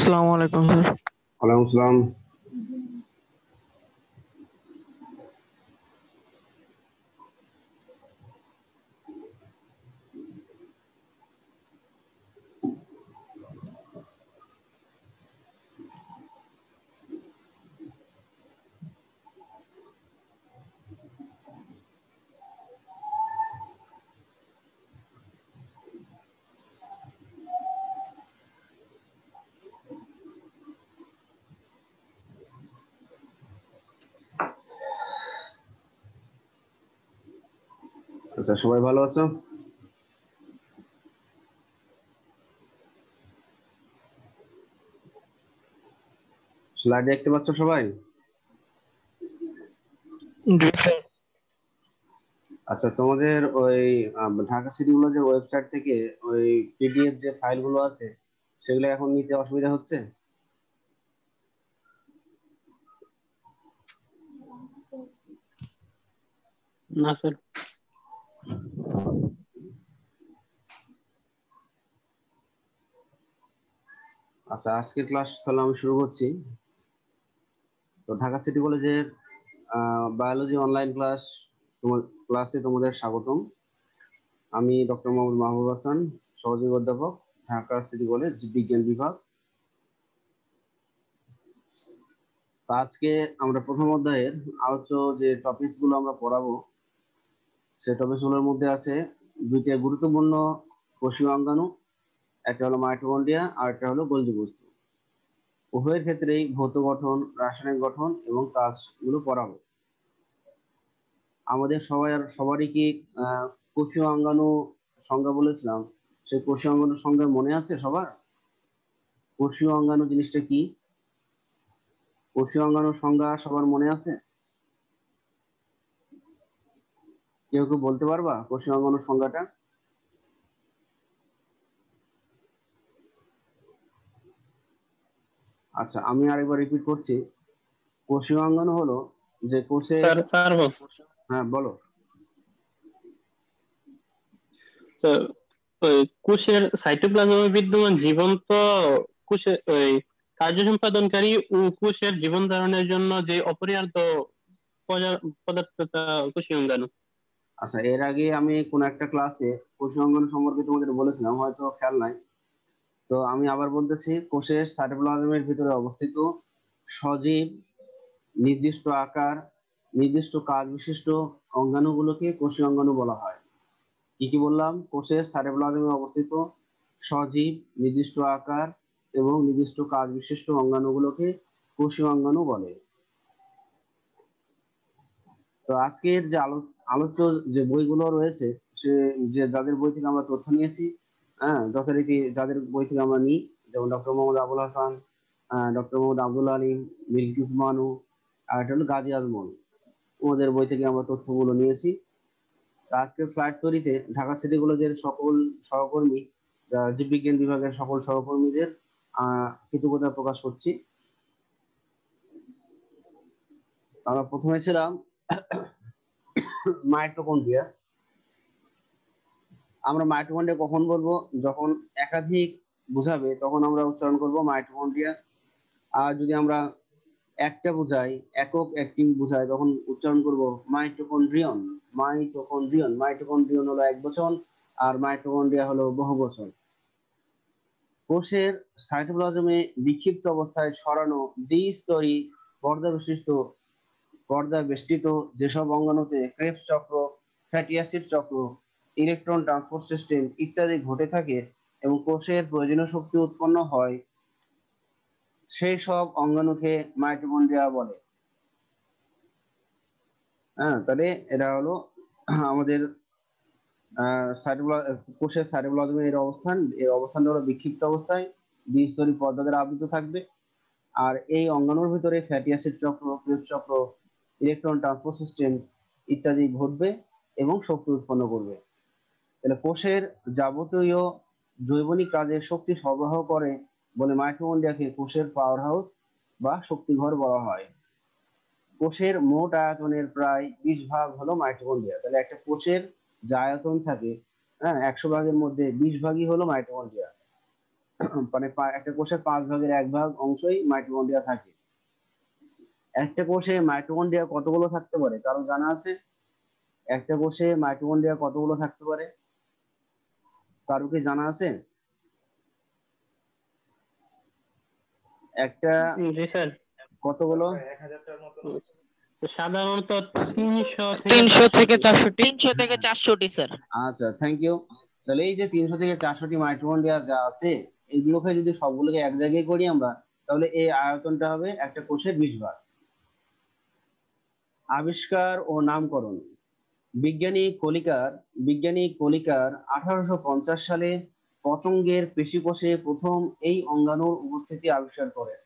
আসসালামু আলাইকুম স্যার। ওয়ালাইকুম আসসালাম। আচ্ছা, সবাই ভালো আছো? স্লাইড দেখতে পাচ্ছ সবাই? জি স্যার। আচ্ছা, তোমাদের ওই ঢাকা সিটি কলেজের ওয়েবসাইট থেকে ওই পিডিএফ যে ফাইলগুলো আছে সেগুলো এখন নিতে অসুবিধা হচ্ছে? না স্যার। আচ্ছা, আজকের ক্লাস তাহলে আমি শুরু করছি। তো ঢাকা সিটি কলেজের বায়োলজি অনলাইন ক্লাসে তোমাদের স্বাগতম। আমি ডক্টর মোহাম্মদ মাহবুব হাসান, সহযোগী অধ্যাপক, ঢাকা সিটি কলেজ বিজ্ঞান বিভাগ। তো আজকে আমরা প্রথম অধ্যায়ের আলোচ্য যে টপিকস গুলো আমরা পড়াবো, সেই টপিকস গুলোর মধ্যে আছে দুইটা গুরুত্বপূর্ণ কোষীয় অঙ্গাণু। একটা হলো মাইটোকন্ড্রিয়া আর একটা হলো গোলজি বস্তু। উভয়ের ক্ষেত্রেই ভৌত গঠন, রাসায়নিক গঠন এবং কাজগুলো পড়াবো। আমাদের সবারই কি আহ কোষীয় অঙ্গাণু সংজ্ঞা বলেছিলাম? সেই কোষীয় অঙ্গাণুর সংজ্ঞা মনে আছে সবার? কোষীয় অঙ্গাণু জিনিসটা কি? কোষীয় অঙ্গাণুর সংজ্ঞা সবার মনে আছে? কেউ কেউ বলতে পারবা কোষীয় অঙ্গাণুর সংজ্ঞাটা? আচ্ছা, আমি আরেকবার রিপিট করছি। কোষীয় অঙ্গাণু হলো যে কোষের। স্যার পারবো। হ্যাঁ, বলো। তো ওই কোষের সাইটোপ্লাজমে বিদ্যমান জীবন্ত কোষের ওই কার্য সম্পাদনকারী ও কোষের জীবন ধারণের জন্য যে অপরিহার্য পদার্থটা কোষীয় অঙ্গাণু। আচ্ছা, এর আগে আমি কোন একটা ক্লাসে কোষীয় অঙ্গাণু সম্পর্কে তোমাদের বলেছিলাম, হয়তো খেয়াল নাই। তো আমি আবার বলতেছি, কোষের সাইটোপ্লাজমের ভিতরে অবস্থিত সজীব, নির্দিষ্ট আকার, নির্দিষ্ট কাজ বিশিষ্ট অঙ্গাণুগুলোকে কোষীয় অঙ্গাণু বলা হয়। কি কি বললাম? কোষের সাইটোপ্লাজমে অবস্থিত সজীব, নির্দিষ্ট আকার এবং নির্দিষ্ট কাজ বিশিষ্ট অঙ্গাণুগুলোকে কোষীয় অঙ্গাণু বলে। তো আজকের যে আলোচ্য যে বইগুলো রয়েছে, সে যাদের বই থেকে আমরা তথ্য নিয়েছি, হ্যাঁ, যথারীতি যাদের বই থেকে আমরা নিই, যেমন ডক্টর মোহাম্মদ আবুল হাসান, ডক্টর মোহাম্মদ আব্দুল আলিম, বিলকিস মানু, আর এটা হলো গাজী আজমল। ওদের বই থেকে আমরা তথ্যগুলো নিয়েছি। তো আজকের স্লাইড তৈরিতে ঢাকা সিটি কলেজের সকল সহকর্মী, জীববিজ্ঞান বিভাগের সকল সহকর্মীদের কৃতজ্ঞতা প্রকাশ করছি। আমরা প্রথমে ছিলাম মাইটোকন্ড্রিয়া। আমরা মাইটোকন্ড্রিয়া কখন বলবো? যখন একাধিক বুঝাবে তখন আমরা উচ্চারণ করব মাইটোকন্ড্রিয়া। আর যদি আমরা একটা বুঝাই, একক একটি বুঝাই, তখন উচ্চারণ করব মাইটোকন্ড্রিয়ন। মাইটোকন্ড্রিয়ন, মাইটোকন্ড্রিয়ন হলো এক বচন, আর মাইটোকন্ড্রিয়া হলো বহু বচন। কোষের সাইটোপ্লাজমে বিক্ষিপ্ত অবস্থায় ছড়ানো দ্বিস্তরী পর্দা বিশিষ্ট পর্দা বেষ্টিত যেসব অঙ্গাণুতে ক্রেবস চক্র, ফ্যাটি অ্যাসিড চক্র, ইলেকট্রন ট্রান্সপোর্ট সিস্টেম ইত্যাদি ঘটে থাকে এবং কোষের প্রয়োজনীয় শক্তি উৎপন্ন হয়, সেই সব অঙ্গাণুকে মাইটোকন্ড্রিয়া বলে। হ্যাঁ, তাহলে এটা হলো আমাদের কোষের সাইটোপ্লাজমে এর অবস্থানটা হলো বিক্ষিপ্ত অবস্থায় দ্বিস্তরী পর্দা দ্বারা আবৃত থাকবে। আর এই অঙ্গাণুর ভিতরে ফ্যাটি অ্যাসিড চক্র, ক্রেবস চক্র, ইলেকট্রন ট্রান্সপোর্ট সিস্টেম ইত্যাদি ঘটবে এবং শক্তি উৎপন্ন করবে। তাহলে কোষের যাবতীয় জৈবনিক কাজে শক্তি সরবরাহ করে বলে মাইটোকন্ড্রিয়াকে কোষের পাওয়ার হাউস বা শক্তিঘর বলা হয়। কোষের মোট আয়তনের প্রায় 20 ভাগ হলো মাইটোকন্ড্রিয়া। তাহলে একটা কোষের যে আয়তন থাকে, হ্যাঁ, 100 ভাগের মধ্যে 20 ভাগই হলো মাইটোকন্ড্রিয়া। মানে একটা কোষের 5/1 অংশই মাইটোকন্ড্রিয়া থাকে। একটা কোষে মাইটোকন্ড্রিয়া কতগুলো থাকতে পারে কারো জানা আছে? একটা কোষে মাইটোকন্ড্রিয়া কতগুলো থাকতে পারে কারো কি জানা আছে? একটা জি স্যার। কতগুলো? সাধারণত 300 থেকে 300 থেকে 400টি। 400টি। 300 থেকে 400টি স্যার। আচ্ছা, থ্যাংক ইউ। তাহলে এই যে 300 থেকে 400টি মাইটোকন্ড্রিয়া যা আছে, এগুলোকে যদি সবগুলোকে এক জায়গায় করি আমরা, তাহলে এই আয়তনটা হবে একটা কোষের 20 ভাগ। আবিষ্কার ও নামকরণ। বিজ্ঞানী কলিকার 1850 সালে পতঙ্গের পেশিকোষে প্রথম এই অঙ্গাণুর উপস্থিতি আবিষ্কার করেন।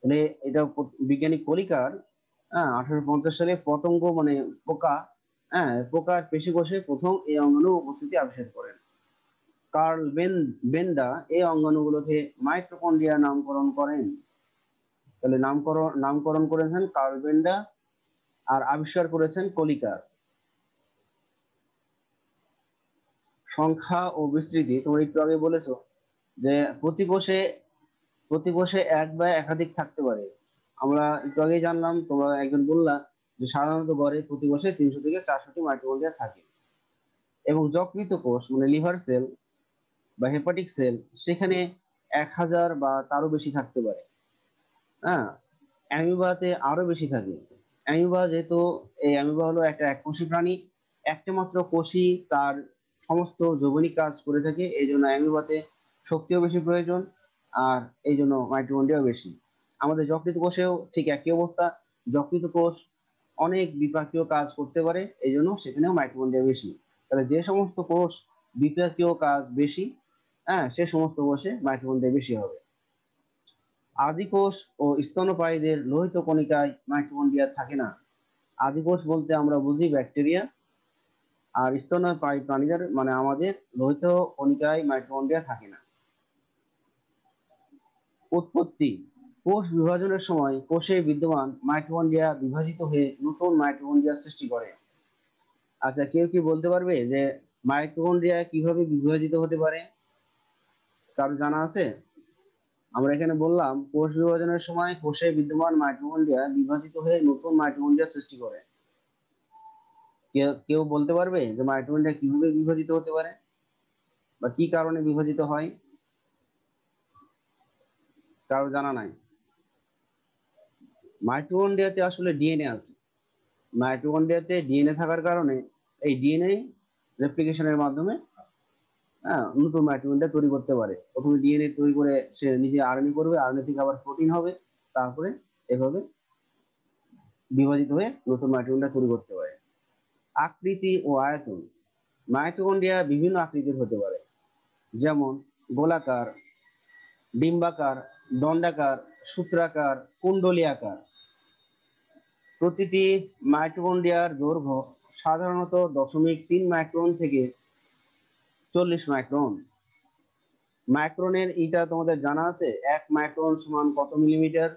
মানে এটা বিজ্ঞানী কলিকার 1850 সালে পতঙ্গ মানে পোকা, পোকার পেশিকোষে প্রথম এই অঙ্গাণুর উপস্থিতি আবিষ্কার করেন। কার্ল বেন্ডা এই অঙ্গাণুগুলোকে মাইটোকন্ড্রিয়া নামকরণ করেন। তাহলে নামকরণ করেছেন কার্ল বেন্ডা আর আবিষ্কার করেছেন কলিকার। সংখ্যা ও বিস্তৃতি, তোমরা একটু আগে বলেছো যে প্রতি কোষে এক বা একাধিক থাকতে পারে। আমরা একটু আগেই জানলাম, তোমরা একজন বললা যে সাধারণত গড়ে প্রতি কোষে 300 থেকে 400টি মাইটোকন্ড্রিয়া থাকে। এবং যকৃত কোষ মানে লিভার সেল বা হেপাটিক সেল, সেখানে 1000 বা তারও বেশি থাকতে পারে। অ্যামিবাতে আরো বেশি থাকে। অ্যামিবা যেহেতু এই অ্যামিবা হলো একটা এককোষী প্রাণী, একটা মাত্র কোষই তার সমস্ত যৌবনিক কাজ করে থাকে, এই জন্য অ্যামিবাতে শক্তিও বেশি প্রয়োজন, আর এই জন্য মাইটোকন্ড্রিয়াও বেশি। আমাদের যকৃত কোষেও ঠিক একই অবস্থা, যকৃত কোষ অনেক বিপাকীয় কাজ করতে পারে, এই জন্য সেখানেও মাইটোকন্ড্রিয়া বেশি। তাহলে যে সমস্ত কোষ বিপাকীয় কাজ বেশি, সে সমস্ত কোষে মাইটোকন্ড্রিয়া বেশি হবে। আদিকোষ ও স্তন্যপায়ীদের লোহিত কণিকায় মাইটোকন্ড্রিয়া থাকে না। আদিকোষ বলতে আমরা বুঝি ব্যাকটেরিয়া, আর স্তন্যপায়ী প্রাণীদের মানে আমাদের লোহিত কণিকায় মাইটোকন্ড্রিয়া থাকে না। উৎপত্তি। কোষ বিভাজনের সময় কোষে বিদ্যমান মাইটোকন্ড্রিয়া বিভাজিত হয়ে নতুন মাইটোকন্ড্রিয়া সৃষ্টি করে। আচ্ছা, কেউ কি বলতে পারবে যে মাইটোকন্ড্রিয়া কিভাবে বিভাজিত হতে পারে? কারো জানা আছে? আমরা এখানে বললাম কোষ বিভাজনের সময় কোষে বিদ্যমান মাইটোকন্ড্রিয়া বিভাজিত হয়ে নতুন মাইটোকন্ড্রিয়া সৃষ্টি করে। কেউ বলতে পারবে যে মাইটোকন্ড্রিয়া কিভাবে বিভাজিত হতে পারে বা কি কারণে বিভাজিত হয়? কারো জানা নাই? মাইটোকন্ড্রিয়াতে আসলে ডিএনএ আছে। মাইটোকন্ড্রিয়াতে ডিএনএ থাকার কারণে এই ডিএনএ রেপ্লিকেশনের মাধ্যমে নতুন মাইটোকন্ড্রিয়া তৈরি করতে পারে। প্রথমে ডিএনএ তৈরি করে সে নিজে আরএনএ করবে, আরএনএ থেকে আবার প্রোটিন হবে, তারপরে এভাবে বিভাজিত হয়ে নতুন মাইটোকন্ড্রিয়া তৈরি করতে পারে। আকৃতি ও আয়তন। মাইটোকন্ড্রিয়া বিভিন্ন আকৃতির হতে পারে, যেমন গোলাকার, ডিম্বাকার, দণ্ডাকার, সূত্রাকার, কুণ্ডলী আকার। প্রতিটি মাইটোকন্ড্রিয়ার দৈর্ঘ্য সাধারণত 0.3 মাইক্রন থেকে 40 মাইক্রন। মাইক্রনের ইটা তোমাদের জানা আছে? 1 মাইক্রন সমান কত মিলিমিটার?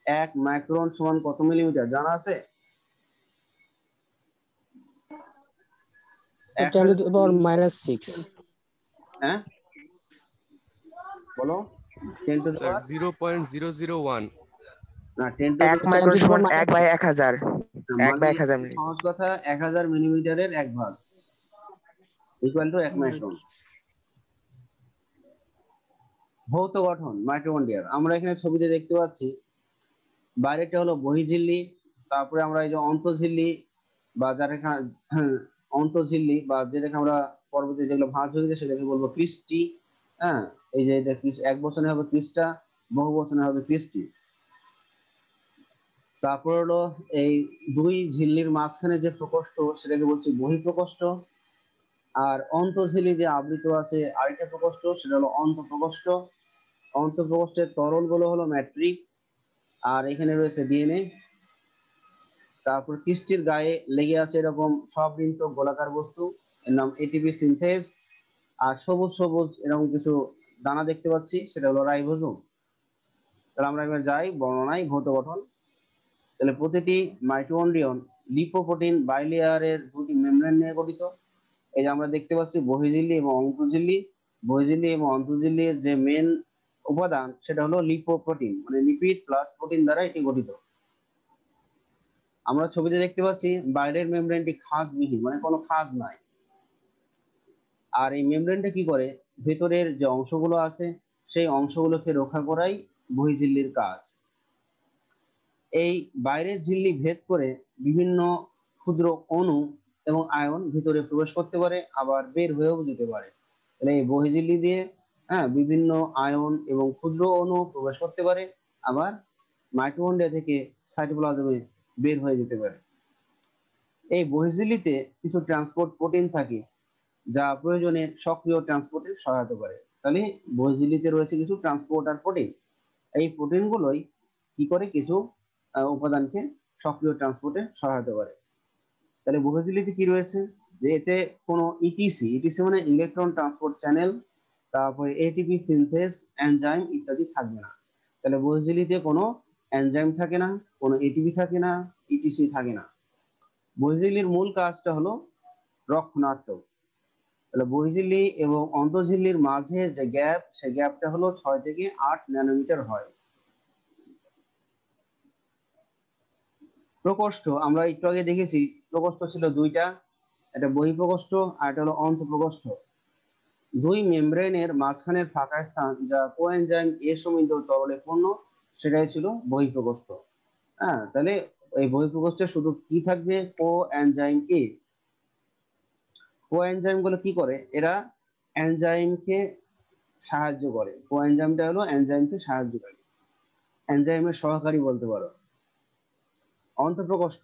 1 মাইক্রন সমান কত মিলিমিটার জানা আছে? 10⁻⁶। হ্যাঁ বলো। 10 to the স্যার power 0.001। না, 10 to 1 the মাইক্রন সমান 10⁻⁻⁴ 1/1000। 1/1000 মানে সহজ কথা 1000 মিলিমিটারের 1 ভাগ ইকুয়াল টু 1 মাইক্রন। ভৌত গঠন মাইটোকন্ড্রিয়ার আমরা এখানে ছবিতে দেখতে পাচ্ছি। বাইরেটা হলো বহিঃঝিল্লি, তারপরে আমরা এই যে অন্তঃঝিল্লি বা অন্তঃঝিল্লি বা যেটাকে আমরা পরবর্তী যেগুলো ভাঁজ হয়ে যায় সেটাকে বলবো ক্রিস্টি। এই যে এটা এক বচনে হবে ক্রিস্টা, বহু বচনে হবে ক্রিস্টি। তারপর হলো এই দুই ঝিল্লির মাঝখানে যে প্রকোষ্ঠ সেটাকে বলছি বহিঃপ্রকোষ্ঠ, আর অন্তঃঝিল্লি যে আবৃত আছে আরেকটা প্রকোষ্ঠ সেটা হলো অন্তঃপ্রকোষ্ঠ। অন্তঃপ্রকোষ্ঠের তরল গুলো হলো ম্যাট্রিক্স, আর এখানে রয়েছে ডিএনএ। তারপর কিস্টির গায়ে লেগে আছে এরকম সবৃন্ত গোলাকার বস্তু, এর নাম এটিপি সিনথেস। আর সবুজ সবুজ এরকম কিছু দানা দেখতে পাচ্ছি, সেটা হলো রাইবোজোম। তাহলে আমরা এবার যাই বর্ণনায় ভৌত গঠন। তাহলে প্রতিটি মাইটোকন্ড্রিয়ন লিপোপ্রোটিন বাইলেয়ারের দুটি মেমব্রেন নিয়ে গঠিত। এই যে আমরা দেখতে পাচ্ছি বহিঃঝিল্লি এবং অন্তঃঝিল্লি। বহির্ঝিল্লি এবং অন্তর্ঝিল্লির যে মেন উপাদান সেটা হলো লিপোপ্রোটিন, মানে লিপিড প্লাস প্রোটিন দ্বারা এটি গঠিত। আমরা ছবিতে দেখতে পাচ্ছি বাইরের মেমব্রেনটি খাঁজবিহীন, মানে কোনো খাঁজ নাই। আর এই মেমব্রেনটা কি করে, ভেতরের যে অংশগুলো আছে সেই অংশগুলোকে রক্ষা করাই বহির্ঝিল্লির কাজ। এই বাইরের ঝিল্লি ভেদ করে বিভিন্ন ক্ষুদ্র অণু এবং আয়ন ভিতরে প্রবেশ করতে পারে, আবার বের হয়েও যেতে পারে। তাহলে এই বহির্ঝিল্লি দিয়ে বিভিন্ন আয়ন এবং ক্ষুদ্র অণু প্রবেশ করতে পারে, আবার মাইটোকন্ড্রিয়া থেকে সাইটোপ্লাজমে বের হয়ে যেতে পারে। এই বহির্ঝিল্লিতে কিছু ট্রান্সপোর্ট প্রোটিন থাকে যা প্রয়োজনে সক্রিয় ট্রান্সপোর্টে সহায়তা করে। তাহলে বহির্ঝিল্লিতে রয়েছে কিছু ট্রান্সপোর্টার প্রোটিন। এই প্রোটিনগুলোই কি করে, কিছু উপাদানকে সক্রিয় ট্রান্সপোর্টে সহায়তা করে। তাহলে বহির্ঝিল্লিতে কি রয়েছে, যে এতে কোনো ইটিসি, ইটিসি মানে ইলেকট্রন ট্রান্সপোর্ট চ্যানেল, তারপরে এটিপি সিনথেস, এনজাইম ইত্যাদি থাকবে না। তাহলে বহির্ঝিল্লিতে কোনো এনজাইম থাকে না, কোনো এটিপি থাকে না, ইটিসি থাকে না। বহির্ঝিল্লির মূল কাজটা হলো রক্ষণাত্মক। তাহলে বহির্ঝিল্লি এবং অন্তঃঝিল্লির মাঝে যে গ্যাপ, সেই গ্যাপটা হলো 6 থেকে 8 ন্যানোমিটার হয়। প্রকোষ্ঠ আমরা একটু আগে দেখেছি, প্রকোষ্ঠ ছিল দুইটা, এটা বহিঃপ্রকোষ্ঠ আর এটা হলো অন্তঃপ্রকোষ্ঠ। দুই মেমব্রেনের মাঝখানের ফাঁকা স্থান যা কোএনজাইম এ সমৃদ্ধ তরলে পূর্ণ, সেটাই ছিল বহিঃপ্রকোষ্ঠ। হ্যাঁ, তাহলে এই বহিঃপ্রকোষ্ঠে শুধু কি থাকবে, কোএনজাইম এ। কোএনজাইম গুলো কি করে, এরা এনজাইমকে সাহায্য করে। কোএনজাইমটা হলো এনজাইমকে সাহায্যকারী, এনজাইমের সহকারী বলতে পারো। অন্তঃপ্রকোষ্ঠ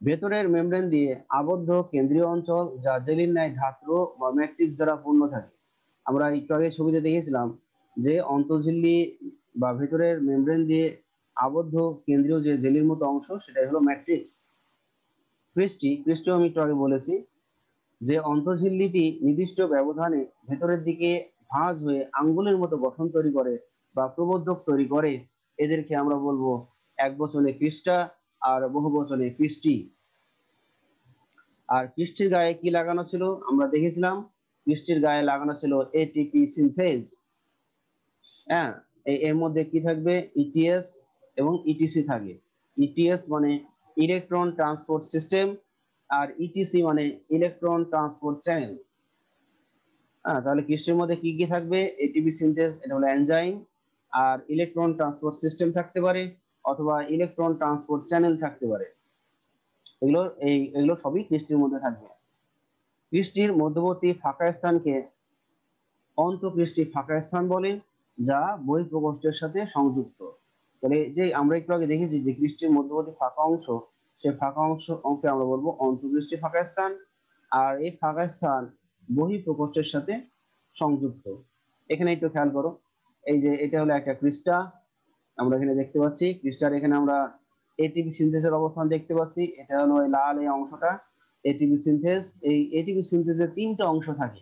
ভেতরের মেমব্রেন দিয়ে আবদ্ধ কেন্দ্রীয় অঞ্চল যা জেলির ন্যায় ধাত্র বা ম্যাট্রিক্স দ্বারা পূর্ণ থাকে। আমরা একটু আগে ছবিতে দেখেছিলাম যে অন্তঃঝিল্লি বা ভেতরের মেমব্রেন দিয়ে আবদ্ধ কেন্দ্রীয় যে জেলির মতো অংশ, সেটাই হলো ম্যাট্রিক্স। ক্রিস্টিও আমি একটু আগে বলেছি যে অন্তঃঝিল্লিটি নির্দিষ্ট ব্যবধানে ভেতরের দিকে ভাঁজ হয়ে আঙ্গুলের মতো গঠন তৈরি করে বা প্রবর্ধক তৈরি করে। এদেরকে আমরা বলবো এক বচনে ক্রিস্টা আর বহু বচনে ক্রিস্টি। আর ক্রিস্টির গায়ে কি লাগানো ছিল, আমরা দেখেছিলাম ক্রিস্টির গায়ে লাগানো ছিল এটিপি সিনথেজ। হ্যাঁ, এর মধ্যে কি থাকবে, ইটিএস এবং ইটিসি থাকে। ইটিএস মানে ইলেকট্রন ট্রান্সপোর্ট সিস্টেম, আর ইটিসি মানে ইলেকট্রন ট্রান্সপোর্ট চ্যানেল। হ্যাঁ, তাহলে ক্রিস্টির মধ্যে কি কি থাকবে, এটিপি সিনথেজ, এটা হলো এনজাইম, আর ইলেকট্রন ট্রান্সপোর্ট সিস্টেম থাকতে পারে, অথবা ইলেকট্রন ট্রান্সপোর্ট চ্যানেল থাকতে পারে। এগুলো সবই ক্রিস্টির মধ্যে থাকবে। ক্রিস্টির মধ্যবর্তী ফাঁকা স্থানকে অন্তঃক্রিস্টি ফাঁকা স্থান বলে, যা বহিঃপ্রকোষ্ঠের সাথে সংযুক্ত। তাহলে যে আমরা একটু আগে দেখেছি যে ক্রিস্টির মধ্যবর্তী ফাঁকা অংশ, সেই ফাঁকা অংশকে আমরা বলবো অন্তঃক্রিস্টি ফাঁকা স্থান, আর এই ফাঁকা স্থান বহিঃপ্রকোষ্ঠের সাথে সংযুক্ত। এখানে একটু খেয়াল করো, এই যে এটা হলো একটা ক্রিস্টা, আমরা এখানে দেখতে পাচ্ছি ক্রিস্টার, এখানে আমরা এটিপি সিনথেসের অবস্থান দেখতে পাচ্ছি। এটা হলো এই লাল এই অংশটা এটিপি সিনথেস। এই এটিপি সিনথেসের 3টা অংশ থাকে।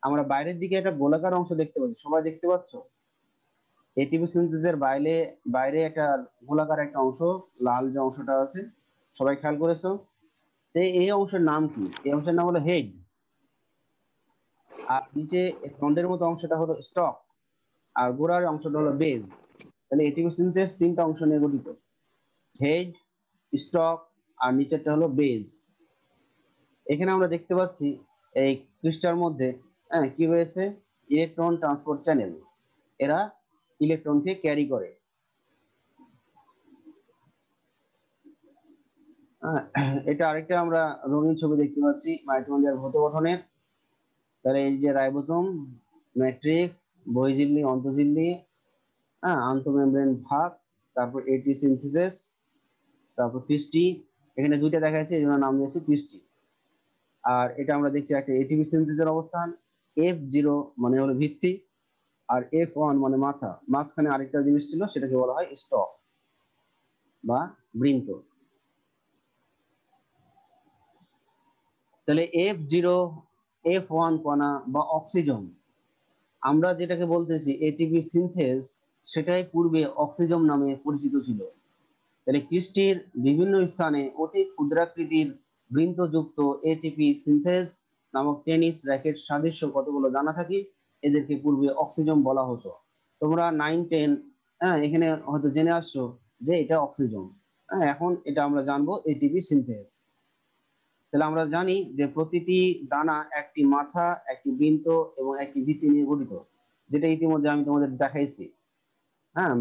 আমরা বাইরের দিকে একটা গোলাকার অংশ দেখতে পাচ্ছি, সবাই দেখতে পাচ্ছ? এটিপি সিনথেসের বাইরে বাইরে একটা গোলাকার একটা অংশ, লাল যে অংশটা আছে, সবাই খেয়াল করেছো? এই অংশের নাম কি? এই অংশের নাম হলো হেড। আর নিচে তন্ডের মতো অংশটা হলো স্টক, আর গোড়ার অংশটা হলো বেজ। তাহলে এটিপি সিনথেস 3টা অংশ নিয়ে গঠিত, হেড, স্টক, আর নিচেরটা হলো বেজ। এখানে আমরা দেখতে পাচ্ছি এই ক্রিস্টার মধ্যে কি রয়েছে, ইলেকট্রন ট্রান্সপোর্ট চ্যানেল, এরা ইলেকট্রনকে ক্যারি করে। এটা আরেকটা আমরা রঙিন ছবি দেখতে পাচ্ছি মাইটোকন্ড্রিয়ার ভৌত গঠনের। তাহলে এই যে রাইবোসোম, ম্যাট্রিক্স, বহির্ঝিল্লি, অন্তঃঝিল্লি, আন্তঃমেমব্রেন ভাগ, তারপর এটি সিনথেসিস, তারপর ক্রিস্টি। এখানে দুইটা দেখা যাচ্ছে, এই জন্য নাম দিয়েছি ক্রিস্টি। আর এটা আমরা দেখছি একটা এটিপি সিনথেসের অবস্থান, F0 মানে হলো ভিত্তি, আর F1 মানে মাথা। মাঝখানে আরেকটা জিনিস ছিল, সেটাকে বলা হয় স্টক বা বৃন্ত। তাহলে F0, F1 কণা বা অক্সিজম, আমরা যেটাকে বলতেছি এটিপি সিনথেস, সেটাই পূর্বে অক্সিজম নামে পরিচিত ছিল। তাহলে ক্রিস্টির বিভিন্ন স্থানে অতি ক্ষুদ্রাকৃতির বৃন্তযুক্ত এটিপি সিনথেস নামক টেনিস র্যাকেট সাদৃশ্য কতগুলো দানা থাকে, এদেরকে পূর্বে অক্সিজম বলা হতো। তোমরা 9-10 এখানে হয়তো জেনে আসছো যে এটা অক্সিজম। এখন এটা আমরা জানবো এটিপি সিনথেস। তাহলে আমরা জানি যে প্রতিটি দানা একটি মাথা, একটি বৃন্ত এবং একটি ভিত্তি নিয়ে গঠিত, যেটা ইতিমধ্যে আমি তোমাদের দেখাইছি।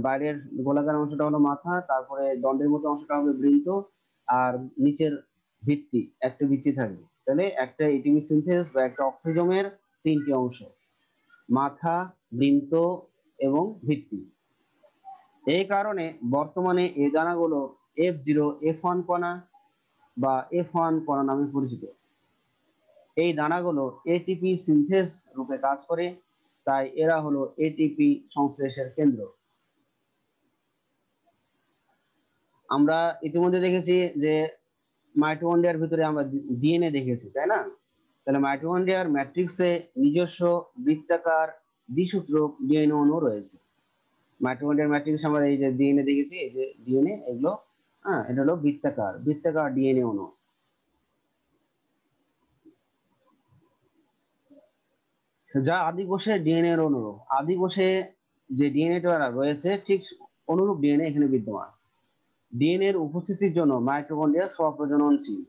বাইরের গোলাকার অংশটা হলো মাথা, তারপরে দণ্ডের মতো অংশটা হবে বৃন্ত, আর নিচের ভিত্তি, একটা ভিত্তি থাকবে। তাহলে একটা এটিপি সিনথেস বা একটা অক্সিজমের 3টি অংশ: মাথা, বৃন্ত এবং ভিত্তি। এই কারণে বর্তমানে এই দানাগুলো F0, F1 কণা বা F1 কণা নামে পরিচিত। এই দানাগুলো এটিপি সিনথেস রূপে কাজ করে, তাই এরা হলো এটিপি সংশ্লেষের কেন্দ্র। আমরা ইতিমধ্যে দেখেছি যে মাইটোকন্ড্রিয়ার ভিতরে আমরা ডিএনএ দেখেছি, তাই না? তাহলে মাইটোকন্ড্রিয়ার ম্যাট্রিক্সে নিজস্ব বৃত্তাকার দ্বিসূত্রক ডিএনএ অণু রয়েছে। মাইটোকন্ড্রিয়ার ম্যাট্রিক্স আমরা এই যে ডিএনএ দেখেছি, এই যে ডিএনএ, এগুলো এটা হলো বৃত্তাকার ডিএনএ অণু। যা আদি কোষের ডিএনএ এর অনুরূপ। আদি কোষে যে ডিএনএটা রয়েছে ঠিক অনুরূপ ডিএনএ এখানে বিদ্যমান। ডিএনএ এর উপস্থিতির জন্য মাইটোকন্ড্রিয়া স্বপ্রজননশীল।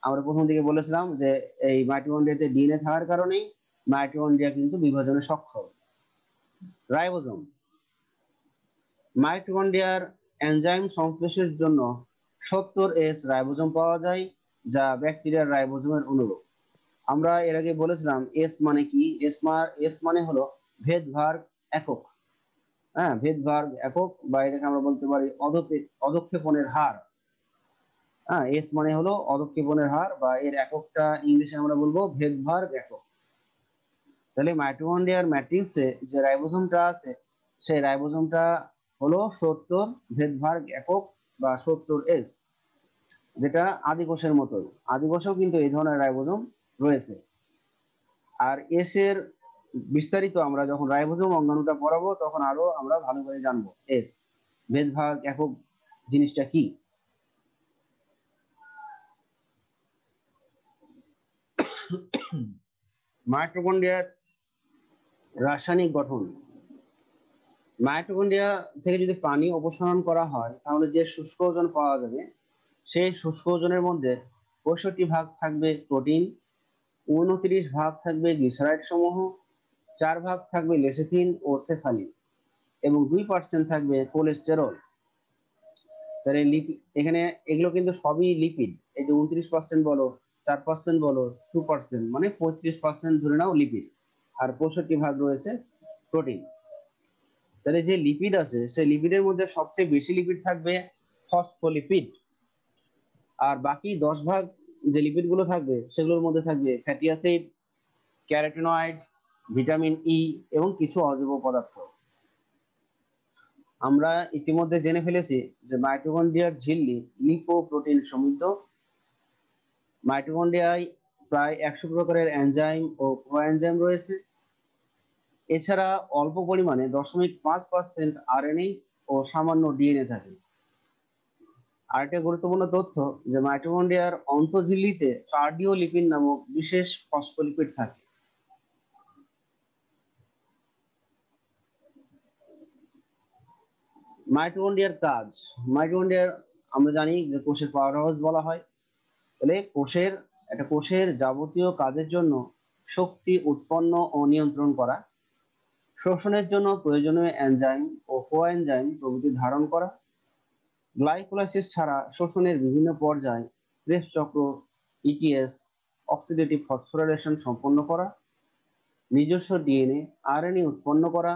আমরা প্রথম দিকে বলেছিলাম যে এই মাইটোকন্ড্রিয়াতে ডিএনএ থাকার কারণেই মাইটোকন্ড্রিয়া কিন্তু বিভাজনে সক্ষম। রাইবোজোম। মাইটোকন্ড্রিয়ার এনজাইম সংশ্লেষের জন্য 70S রাইবোজোম পাওয়া যায়, যা ব্যাকটেরিয়ার রাইবোজোমের অনুরূপ। আমরা এর আগে বলেছিলাম এস মানে কি। এস মানে হলো ভেদভার একক। ভেদভার একক, বা এটাকে আমরা বলতে পারি অধক্ষেপণের হার। এস মানে হলো অধক্ষেপণের হার, বা এর এককটা ইংলিশে আমরা বলবো ভেদভার একক। তাহলে মাইটোকন্ড্রিয়ার ম্যাট্রিক্সে যে রাইবোজোমটা আছে, সেই রাইবোজোমটা হলো 70 ভেদভার একক বা 70S, যেটা আদি কোষের মতোই। আদি কোষেও কিন্তু এই ধরনের রাইবোজোম রয়েছে। আর এস এর বিস্তারিত আমরা যখন রাইবোজোম অঙ্গাণুটা পড়াবো তখন আরো আমরা ভালো করে জানবো এস ভেদভাগ একক জিনিসটা কি। মাইটোকন্ড্রিয়ার রাসায়নিক গঠন। মাইটোকন্ড্রিয়া থেকে যদি পানি অপসারণ করা হয় তাহলে যে শুষ্ক ওজন পাওয়া যাবে, সেই শুষ্ক ওজনের মধ্যে 65 ভাগ থাকবে প্রোটিন, 29 ভাগ থাকবে গ্লিসারাইড সমূহ, 4 ভাগ থাকবে লেসিথিন ও সেফালিন, এবং 2% থাকবে কোলেস্টেরল। তাহলে এখানে এগুলো কিন্তু সবই লিপিড। এই যে 29% বলো, 4% বলো, 2%, মানে 35% ধরে নাও লিপিড, আর 65 ভাগ রয়েছে প্রোটিন। তাহলে যে লিপিড আছে সেই লিপিডের মধ্যে সবচেয়ে বেশি লিপিড থাকবে ফসফোলিপিড, আর বাকি 10 ভাগ যে লিপিড গুলো থাকবে সেগুলোর মধ্যে থাকবে fatty acid, carotenoid, vitamin E এবং কিছু অজৈব পদার্থ। আমরা ইতিমধ্যে জেনে ফেলেছি যে মাইটোকন্ড্রিয়ার ঝিল্লি লিপোপ্রোটিন সমৃদ্ধ। মাইটোকন্ড্রিয়ায় প্রায় 100 প্রকারের এনজাইম ও কোএনজাইম রয়েছে। এছাড়া অল্প পরিমাণে 0.5% আরএনএ ও সামান্য ডিএনএ থাকে। আরেকটা গুরুত্বপূর্ণ তথ্য যে মাইটোকন্ড্রিয়ার অন্তঃঝিল্লিতে কার্ডিওলিপিড নামক বিশেষ ফসফোলিপিড থাকে। মাইটোকন্ড্রিয়ার কাজ। মাইটোকন্ড্রিয়ার আমরা জানি যে কোষের পাওয়ার হাউস বলা হয়। তাহলে কোষের যাবতীয় কাজের জন্য শক্তি উৎপন্ন ও নিয়ন্ত্রণ করা, শোষণের জন্য প্রয়োজনীয় এনজাইম ও কোএনজাইম প্রভৃতি ধারণ করা, গ্লাইকোলাইসিস ছাড়া শোষণের বিভিন্ন পর্যায় ক্রেবস চক্র, ইটিএস, অক্সিডেটিভ ফসফোরাইলেশন সম্পন্ন করা, নিজস্ব ডিএনএ আরএনএ উৎপন্ন করা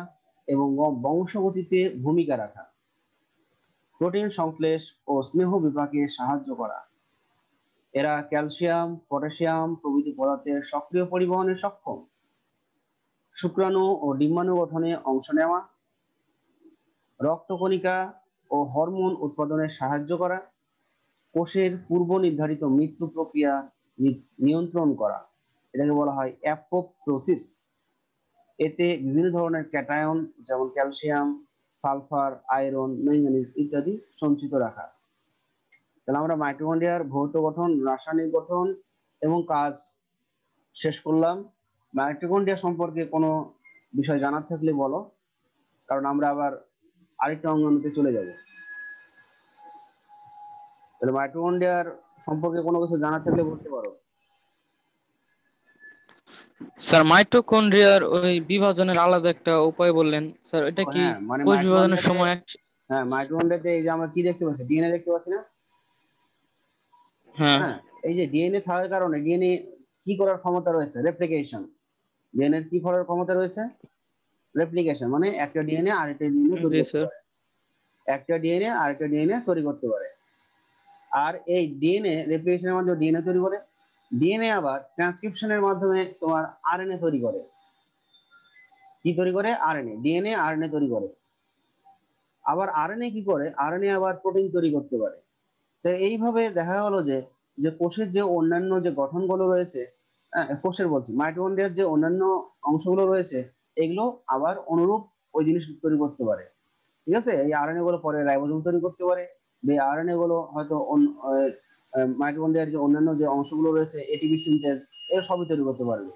এবং বংশগতিতে ভূমিকা রাখা, প্রোটিন সংশ্লেষ ও স্নেহ বিপাকে সাহায্য করা। এরা ক্যালসিয়াম, পটাশিয়াম প্রভৃতি পদার্থের সক্রিয় পরিবহনে সক্ষম, শুক্রাণু ও ডিম্বাণু গঠনে অংশ নেওয়া, রক্তকণিকা ও হরমোন উৎপাদনে সাহায্য করা, কোষের পূর্ব নির্ধারিত মৃত্যু প্রক্রিয়া নিয়ন্ত্রণ করা, এটাকে বলা হয় অ্যাপোপ্টোসিস। এতে বিভিন্ন ধরনের ক্যাটায়ন যেমন ক্যালসিয়াম, সালফার, আয়রন, ম্যাঙ্গানিজ ইত্যাদি সঞ্চিত রাখা। তাহলে আমরা মাইটোকন্ড্রিয়ার ভৌত গঠন, রাসায়নিক গঠন এবং কাজ শেষ করলাম। মাইটোকন্ড্রিয়া সম্পর্কে কোনো বিষয় জানার থাকলে বলো, কারণ আমরা আবার আরেকটা অঙ্গাণুতে চলে যাব। তাহলে মাইটোকন্ড্রিয়ার সম্পর্কে কোনো কিছু জানার থাকলে বলতে পারো। স্যার মাইটোকন্ড্রিয়ার ওই বিভাজনের আলাদা একটা উপায় বললেন স্যার, এটা কি হ্যাঁ, মানে কোষ বিভাজনের মাইটোকন্ড্রিয়াতে, সময় হ্যাঁ মাইটোকন্ড্রিয়াতে এই যে আমরা কি দেখতে পাচ্ছি, ডিএনএ দেখতে পাচ্ছি না? হ্যাঁ হ্যাঁ, এই যে ডিএনএ থাকার কারণে ডিএনএ কি করার ক্ষমতা রয়েছে? রেপ্লিকেশন। ডিএনএ কি করার ক্ষমতা রয়েছে? রেপ্লিকেশন, মানে একটা ডিএনএ আরেকটা ডিএনএ তৈরি জি করতে স্যার। পারে, একটা ডিএনএ আরেকটা ডিএনএ তৈরি করতে পারে। আর এই ডিএনএ রেপ্লিকেশনের মাধ্যমে ডিএনএ তৈরি করে, ডিএনএ আবার ট্রান্সক্রিপশনের মাধ্যমে তোমার আরএনএ তৈরি করে। কি তৈরি করে? আরএনএ। ডিএনএ আরএনএ তৈরি করে। আবার আরএনএ কি করে? আরএনএ আবার প্রোটিন তৈরি করতে পারে। তো এইভাবে দেখা গেলো যে যে কোষের যে অন্যান্য যে গঠনগুলো রয়েছে, কোষের বলছি, মাইটোকন্ড্রিয়ার যে অন্যান্য অংশগুলো রয়েছে, এগুলো আবার অনুরূপ ওই জিনিস তৈরি করতে পারে। ঠিক আছে, এই আরএনএ গুলো পরে রাইবোজোম তৈরি করতে পারে। এই আরএনএ গুলো হয়তো মাইটোকন্ড্রিয়ার যে অন্যান্য যে অংশগুলো রয়েছে, এটিপি সিনথেজ, এর সবই তৈরি করতে পারবে।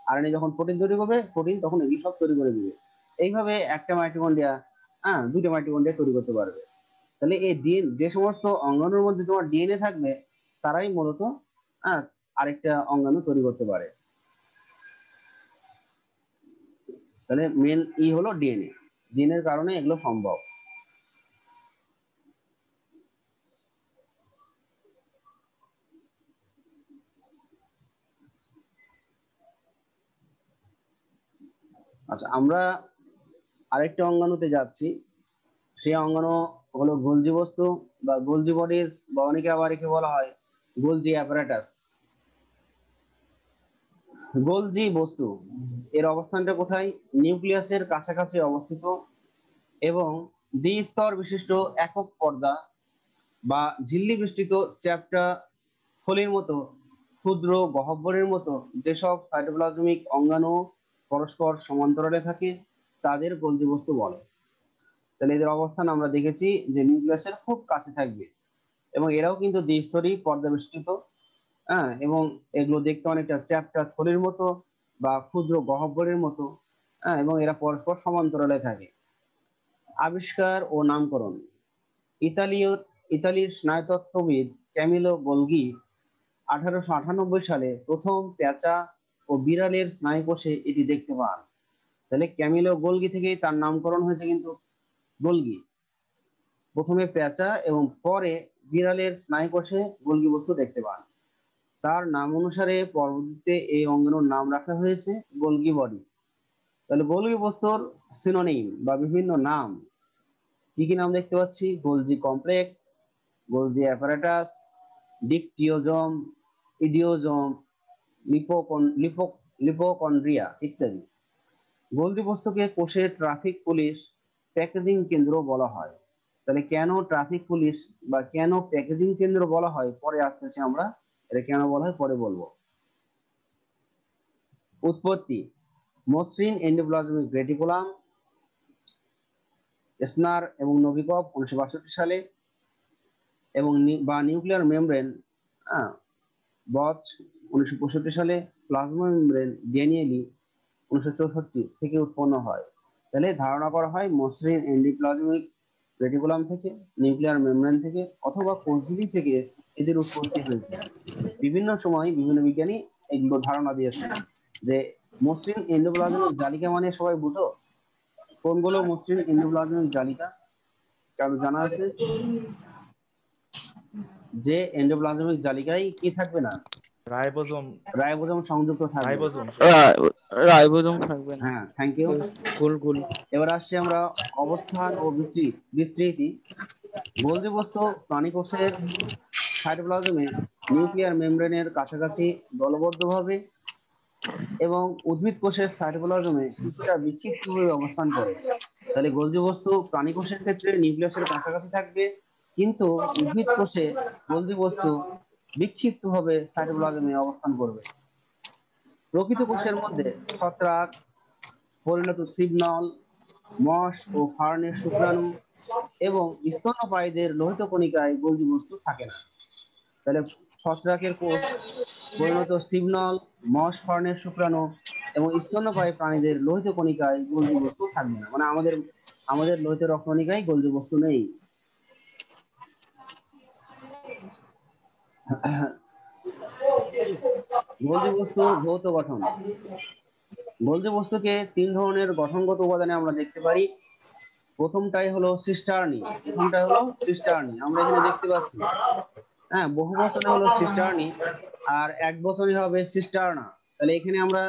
আরএনএ যখন প্রোটিন তৈরি করবে, প্রোটিন তখন এগুলো সব তৈরি করে দিবে। এইভাবে একটা মাইটোকন্ড্রিয়া দুইটা মাইটোকন্ড্রিয়া তৈরি করতে পারবে। তাহলে এই যে সমস্ত অঙ্গাণুর মধ্যে তোমার ডিএনএ থাকবে, তারাই মূলত আরেকটা অঙ্গাণু তৈরি করতে পারে। তাহলে মেন হলো ডিএনএ। ডিএনএর কারণে এগুলো সম্ভব। আচ্ছা, আমরা আরেকটা অঙ্গাণুতে যাচ্ছি। সেই অঙ্গাণু হলো গোলজি বস্তু বা গোলজি বডিজ, বা অনেকে আবার একে বলা হয় গোলজি অ্যাপারেটাস। গোলজি বস্তু এর অবস্থানটা কোথায়? নিউক্লিয়াসের কাছাকাছি অবস্থিত এবং দ্বিস্তর বিশিষ্ট একক পর্দা বা ঝিল্লি বেষ্টিত চ্যাপ্টা থলির মতো ক্ষুদ্র গহ্বরের মতো যেসব সাইটোপ্লাজমিক অঙ্গাণু পরস্পর সমান্তরালে থাকে, তাদের গোলজি বস্তু বলে। তাহলে এদের অবস্থান আমরা দেখেছি যে নিউক্লিয়াসের খুব কাছে থাকবে, এবং এরাও কিন্তু দ্বিস্তরী পর্দা বেষ্টিত। এবং এগুলো দেখতে অনেকটা চ্যাপ্টা থলির মতো বা ক্ষুদ্র গহ্বরের মতো। এবং এরা পরস্পর সমান্তরালে থাকে। আবিষ্কার ও নামকরণ। ইতালির স্নায়ুতত্ত্ববিদ ক্যামিলো গোলগি 1898 সালে প্রথম পেঁচা ও বিড়ালের স্নায়ুকোষে এটি দেখতে পান। তাহলে ক্যামিলো গোলগি থেকেই তার নামকরণ হয়েছে কিন্তু গোলগি। প্রথমে পেঁচা এবং পরে বিড়ালের স্নায়ুকোষে গোলগি বস্তু দেখতে পান। তার নাম অনুসারে পরবর্তীতে এই অঙ্গাণুর নাম রাখা হয়েছে গোলগি বডি। তাহলে গোলগি বস্তুর সিনোনিম বা বিভিন্ন নাম কি কি নাম দেখতে পাচ্ছি? গোলজি কমপ্লেক্স, গোলজি অ্যাপারেটাস, ডিকটিওজোম, ইডিওজোম, লিপোকন্ড্রিয়া ইত্যাদি। গোলজি বস্তুকে কোষের ট্রাফিক পুলিশ, প্যাকেজিং কেন্দ্র বলা হয়। তাহলে কেন ট্রাফিক পুলিশ বা কেন প্যাকেজিং কেন্দ্র বলা হয় পরে আসতেছি আমরা, এটা কেন বলা হয় পরে বলবো। উৎপত্তি। মসৃণ এন্ডোপ্লাজমিক রেটিকুলাম, স্নার এবং নোভিকভ 1962 সালে, এবং বা নিউক্লিয়ার মেমব্রেন বচ 1965 সালে, প্লাজমা মেমব্রেন ড্যানিয়েলি 1964 থেকে উৎপন্ন হয়। তাহলে ধারণা করা হয় মসৃণ এন্ডোপ্লাজমিক রেটিকুলাম থেকে, নিউক্লিয়ার মেমব্রেন থেকে, অথবা কোষঝিল্লি থেকে এদের উৎপত্তি হয়েছে। বিভিন্ন সময় বিভিন্ন বিজ্ঞানী এগুলো ধারণা দিয়েছে যে মসৃণ এন্ডোপ্লাজমিক জালিকা মানে সবাই বুঝো কোনগুলো মসৃণ এন্ডোপ্লাজমিক জালিকা? কারো জানা আছে? যে এন্ডোপ্লাজমিক জালিকায় কি থাকবে না? রাইবোজোম। রাইবোজোম সংযুক্ত থাকবে। রাইবোজোম। রাইবোজোম থাকবে না। হ্যাঁ, থ্যাংক ইউ। গোল। এবার আসছি আমরা অবস্থান ও বিস্তৃতি। গোলজি বস্তু প্রাণী কোষের সাইটোপ্লাজমে নিউক্লিয়ার মেমব্রেনের কাছাকাছি দলবদ্ধভাবে এবং উদ্ভিদ কোষের সাইটোপ্লাজমে কিছুটা বিক্ষিপ্তভাবে অবস্থান করে। তাহলে গোলজি বস্তু প্রাণী কোষের ক্ষেত্রে নিউক্লিয়াসের কাছাকাছি থাকবে, কিন্তু উদ্ভিদ কোষে গোলজি বস্তু বিক্ষিপ্তভাবে সাইটোপ্লাজমে অবস্থান করবে। প্রকৃত কোষের মধ্যে ছত্রাক, পরিণত সিবনল, মশ ও ফার্নের শুক্রাণু এবং স্তন্যপায়ীদের লোহিত কণিকায় গোলজি বস্তু থাকে না। তাহলে ছত্রাকের কোষ, পরিণত সিগন্যাল, মস ফর্নের শুক্রাণু এবং স্তন্যপায়ী প্রাণীদের লোহিত কণিকায় গোলজি বস্তু থাকবে না। মানে আমাদের লোহিত রক্তকণিকায় গোলজি বস্তু নেই। গোলজি বস্তুর ভৌত গঠন। গোলজি বস্তুকে 3 ধরনের গঠনগত উপাদানে আমরা দেখতে পারি। প্রথমটাই হলো সিস্টার্নি। আমরা এখানে দেখতে পাচ্ছি। হ্যাঁ, বহু বচনে হলো সিস্টার্নি আর এক বচনে হবে সিস্টার্না। তাহলে এখানে আমরা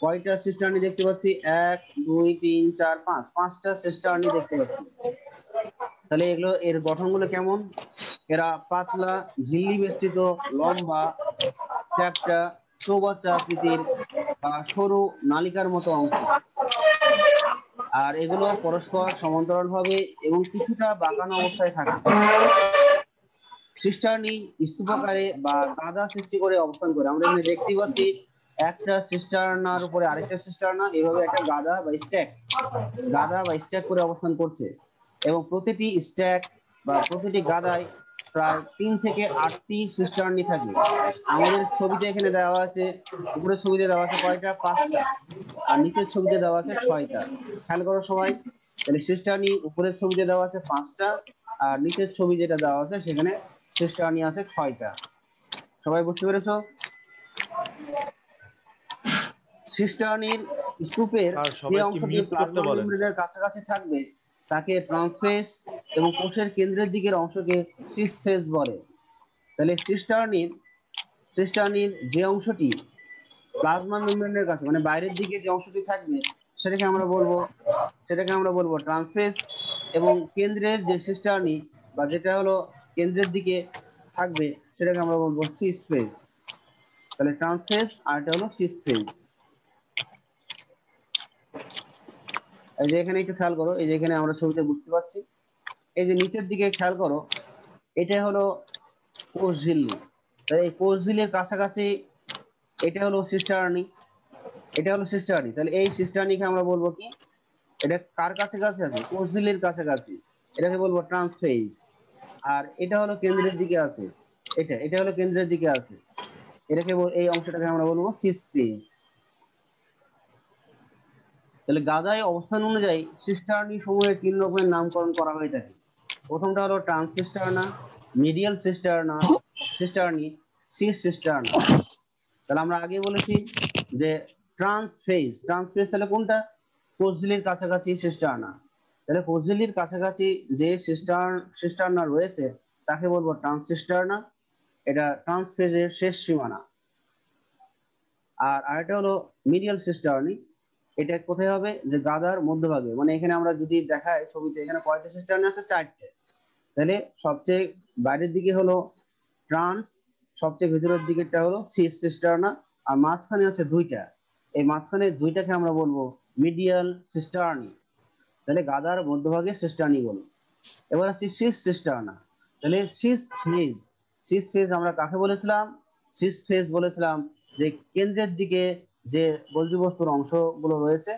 কয়টা সিস্টার্নি দেখতে পাচ্ছি? 1 2 3 4 5, 5টা সিস্টার্নি দেখতে পাচ্ছি। তাহলে এগুলো এর গঠনগুলো কেমন? এরা পাতলা, ঝিল্লি বেষ্টিত, লম্বা, চ্যাপ্টা, চৌবাচ্চা আকৃতির বা সরু নালিকার মতো অংশ। আর এগুলো পরস্পর সমান্তরাল ভাবে এবং কিছুটা বাঁকানো অবস্থায় থাকে। সিস্টার্নি স্তূপাকারে বা গাদা সৃষ্টি করে অবস্থান করে। আমরা এখানে দেখতে পাচ্ছি একটা সিস্টার্নার উপরে আরেকটা সিস্টার্না এভাবে একটা গাদা বা স্ট্যাক করে অবস্থান করছে এবং প্রতিটি স্ট্যাক বা প্রতিটি গাদায় প্রায় 3 থেকে 8টি সিস্টার্নি থাকে। আমাদের ছবিতে এখানে দেওয়া আছে, উপরের ছবিতে দেওয়া আছে কয়টা? 5টা, আর নিচের ছবিতে দেওয়া আছে 6টা। খেয়াল করো সবাই। তাহলে সিস্টার্নি উপরের ছবিতে দেওয়া আছে 5টা, আর নিচের ছবি যেটা দেওয়া আছে সেখানে সিস্টার্নি আছে 6টা। সবাই বুঝতে পেরেছো? সিস্টার্নির স্তূপের আর যে সবাইকে অংশটি মিউট করতে প্লাজমা বলেন। মেমব্রেনের কাছাকাছি থাকবে তাকে ট্রান্সফেস এবং কোষের কেন্দ্রের দিকের অংশকে সিস ফেস বলে। তাহলে সিস্টার্নির যে অংশটি প্লাজমা মেমব্রেনের কাছে মানে বাইরের দিকে যে অংশটি থাকবে সেটাকে আমরা বলবো ট্রান্সফেস, এবং কেন্দ্রের যে সিস্টার্নি বা যেটা হলো কেন্দ্রের দিকে থাকবে সেটাকে আমরা বলবো সিস ফেস। তাহলে ট্রান্সফেস আর এটা হলো সিস ফেস। এই যে এখানে একটু খেয়াল করো, এই যে এখানে আমরা ছবিতে বুঝতে পারছি, এই যে নিচের দিকে খেয়াল করো, এটা হলো কোষ ঝিল্লি। তাহলে এই কোষ ঝিল্লির কাছাকাছি এটা হলো সিস্টার্নি, তাহলে এই সিস্টার্নিকে আমরা বলবো কি? এটা কার কাছাকাছি আছে? কোষ ঝিল্লির কাছাকাছি, এটাকে বলবো ট্রান্সফেস। আর এটা হলো কেন্দ্রের দিকে আছে, এটা হলো কেন্দ্রের দিকে আছে, এই অংশটাকে আমরা বলবো সিস ফেস। তাহলে গাদায় অবস্থান অনুযায়ী সিস্টার্নি সমূহের 3 রকমের নামকরণ করা হয়ে থাকে। প্রথমটা হলো ট্রান্সসিস্টার্না, মিডিয়াল সিস্টার্নি, সিস সিস্টার্না। তাহলে আমরা আগে বলেছি যে ট্রান্সফেস তাহলে কোনটা? কোষঝিল্লির কাছাকাছি সিস্টার্না। তাহলে কোষঝিল্লির কাছাকাছি যে সিস্টার্না রয়েছে তাকে বলবো ট্রান্সসিস্টার্না, এটা ট্রান্সফেজের শেষ সীমানা। আর আরেকটা হলো মিডিয়াল সিস্টার্নি, এটা কোথায় হবে? যে গাদার মধ্যভাগে। মানে এখানে আমরা যদি দেখাই ছবিতে, এখানে কয়টা সিস্টার্নি আছে? 4টে। তাহলে সবচেয়ে বাইরের দিকে হলো ট্রান্স, সবচেয়ে ভেতরের দিকেরটা হলো সিস সিস্টার্না, আর মাঝখানে আছে 2টা। এই মাঝখানে 2টাকে আমরা বলবো মিডিয়াল সিস্টার্নি। তাহলে গাদার মধ্যভাগে সিস্টার্নি বলো। এবার আসছি সিস সিস্টার্না। তাহলে সিস ফেজ আমরা কাকে বলেছিলাম? সিস ফেজ বলেছিলাম যে কেন্দ্রের দিকে যে গোলজি বস্তুর অংশগুলো রয়েছে